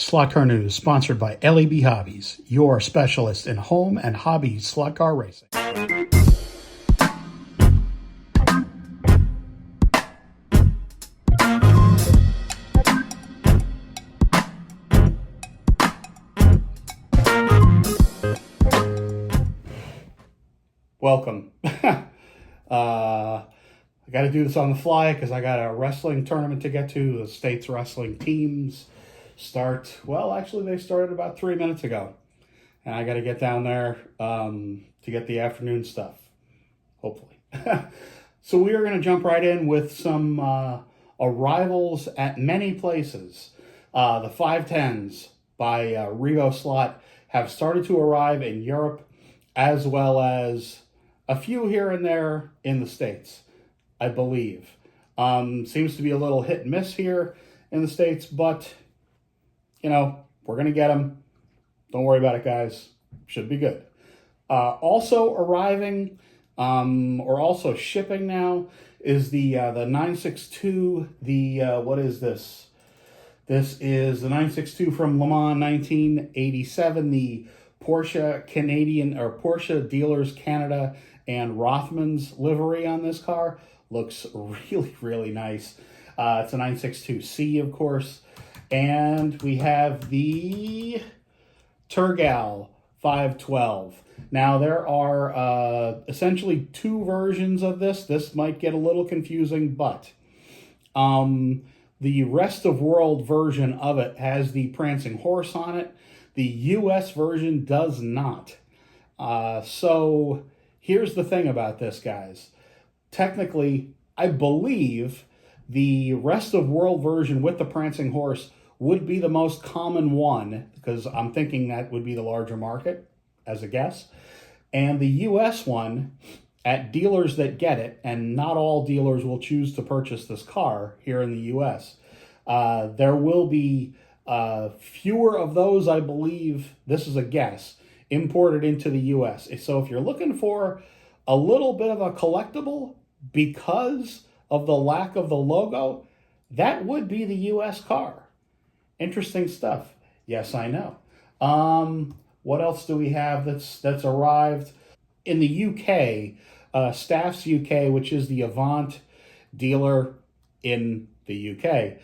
Slot Car News, sponsored by LEB Hobbies, your specialist in home and hobby slot car racing. Welcome. I got to do this on the fly because I got a wrestling tournament to get to. The state's wrestling teams start, well, actually they started about 3 minutes ago. And I got to get down there to get the afternoon stuff, hopefully. So we are going to jump right in with some arrivals at many places. The 510s by Revo Slot have started to arrive in Europe, as well as a few here and there in the States, I believe. Seems to be a little hit and miss here in the States, but, you know, we're going to get them. Don't worry about it, guys. Should be good. Also arriving, or also shipping now, is the 962, what is this? This is the 962 from Le Mans 1987, the Porsche Canadian, or Porsche Dealers Canada and Rothman's livery on this car. Looks really, really nice. It's a 962C, of course. And we have the Turgal 512. Now, there are essentially two versions of this. This might get a little confusing, but the rest of world version of it has the prancing horse on it. The US version does not. So here's the thing about this, guys. Technically, I believe the rest of world version with the prancing horse would be the most common one, because I'm thinking that would be the larger market, as a guess. And the US one, at dealers that get it, and not all dealers will choose to purchase this car here in the US, there will be fewer of those, I believe, this is a guess, imported into the US. So if you're looking for a little bit of a collectible because of the lack of the logo, that would be the US car. Interesting stuff. Yes, I know. What else do we have that's arrived? In the UK, Staff's UK, which is the Avant dealer in the UK,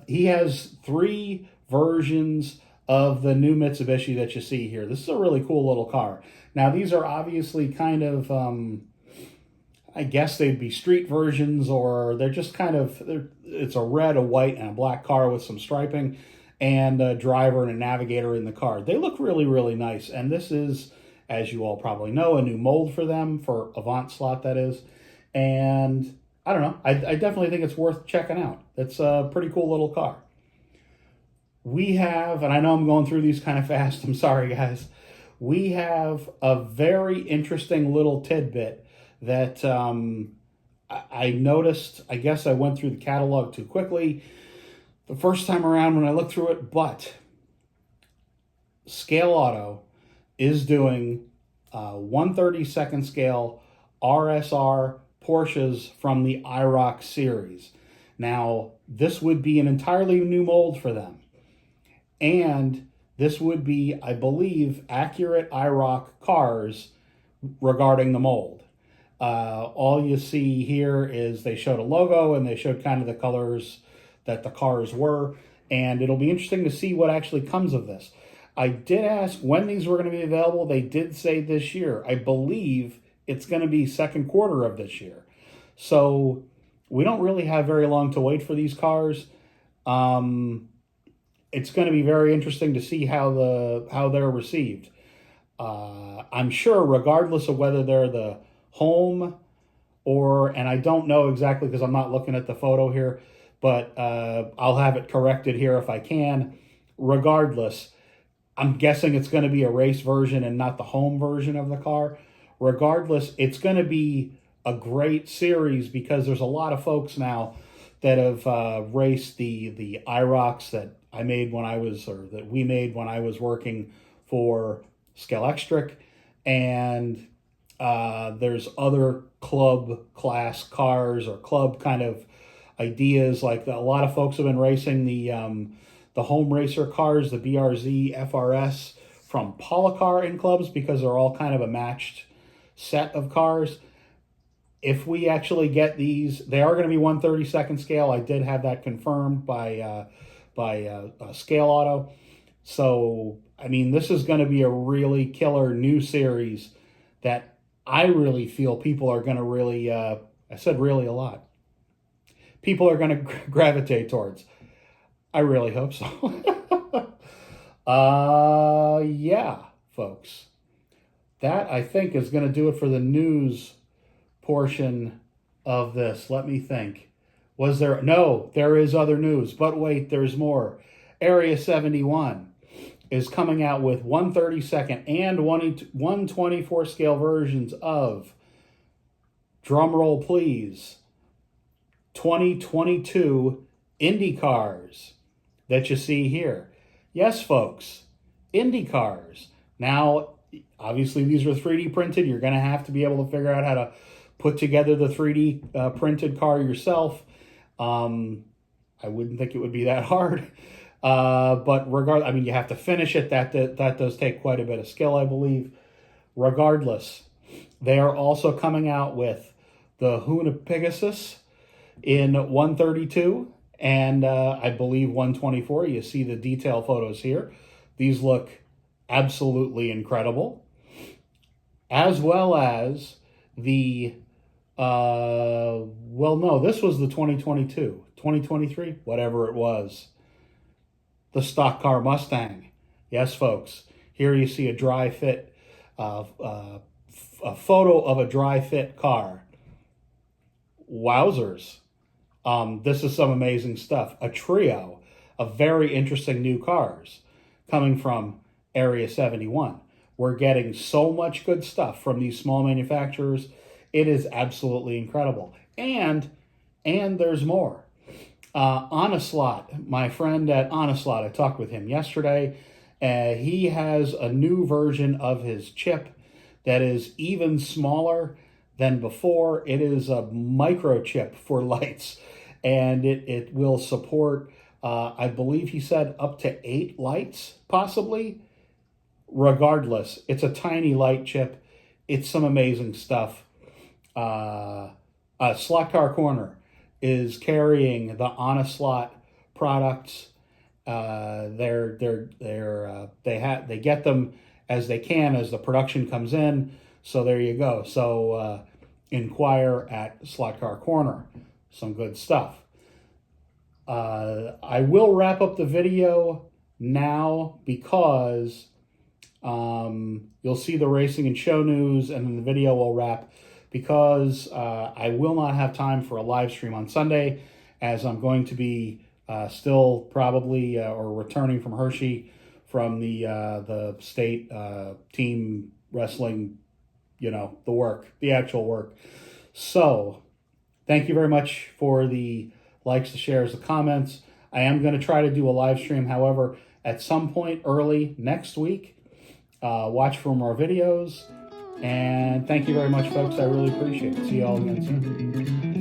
he has three versions of the new Mitsubishi that you see here. This is a really cool little car. Now, these are obviously kind of, I guess they'd be street versions, or they're just kind of, it's a red, a white, and a black car with some striping, and a driver and a navigator in the car. They look really, really nice. And this is, as you all probably know, a new mold for them, for Avant Slot, that is. And I don't know, I definitely think it's worth checking out. It's a pretty cool little car. We have, and I know I'm going through these kind of fast, I'm sorry, guys. We have a very interesting little tidbit that I noticed. I guess I went through the catalog too quickly the first time around when I looked through it, but Scaleauto is doing 1/32 scale RSR Porsches from the IROC series. Now, this would be an entirely new mold for them. And this would be, I believe, accurate IROC cars regarding the mold. All you see here is they showed a logo and they showed kind of the colors that the cars were. And it'll be interesting to see what actually comes of this. I did ask when these were going to be available. They did say this year. I believe it's going to be second quarter of this year. So we don't really have very long to wait for these cars. It's going to be very interesting to see how they're received. I'm sure, regardless of whether they're the home or, and I don't know exactly because I'm not looking at the photo here, but I'll have it corrected here if I can. Regardless, I'm guessing it's going to be a race version and not the home version of the car. Regardless, it's going to be a great series because there's a lot of folks now that have raced the IROCs that I made when I was, or that we made when I was working for Scaleauto, and there's other club class cars or club kind of ideas. Like a lot of folks have been racing the home racer cars, the BRZ, FRS from Polycar in clubs, because they're all kind of a matched set of cars. If we actually get these, they are going to be 1/32 scale. I did have that confirmed by Scaleauto. So, I mean, this is going to be a really killer new series that I really feel people are going to really, I said really a lot, people are going to gravitate towards. I really hope so. Yeah, folks. That, I think, is going to do it for the news portion of this. Let me think. Was there? No, there is other news. But wait, there's more. Area 71 is coming out with 1/32 and 1/24 scale versions of, drumroll please, 2022 Indy cars that you see here. Yes, folks, Indy cars. Now, obviously, these are 3D printed. You're going to have to be able to figure out how to put together the 3D printed car yourself. I wouldn't think it would be that hard. But regardless, I mean, you have to finish it. That does take quite a bit of skill, I believe. Regardless, they are also coming out with the Huna Pegasus in 1/32 and I believe 1/24. You see the detail photos here. These look absolutely incredible. As well as the, well, no, this was the 2022, 2023, whatever it was. The stock car Mustang. Yes, folks. Here you see a dry fit, a photo of a dry fit car. Wowzers. This is some amazing stuff. A trio of very interesting new cars coming from Area 71. We're getting so much good stuff from these small manufacturers. It is absolutely incredible. And there's more. Anest Slot, my friend at Anest Slot, I talked with him yesterday. He has a new version of his chip that is even smaller than before. It is a microchip for lights, and it will support, I believe he said, up to 8 lights, possibly. Regardless, it's a tiny light chip. It's some amazing stuff. Slot Car Corner is carrying the Anest Slot products. They get them as they can as the production comes in. So there you go. So inquire at Slot Car Corner. Some good stuff. I will wrap up the video now because you'll see the racing and show news, and then the video will wrap because I will not have time for a live stream on Sunday, as I'm going to be still probably or returning from Hershey from the state team wrestling, the actual work. So thank you very much for the likes, the shares, the comments. I am going to try to do a live stream, however, at some point early next week. Watch for more videos. And thank you very much, folks. I really appreciate it. See you all again soon.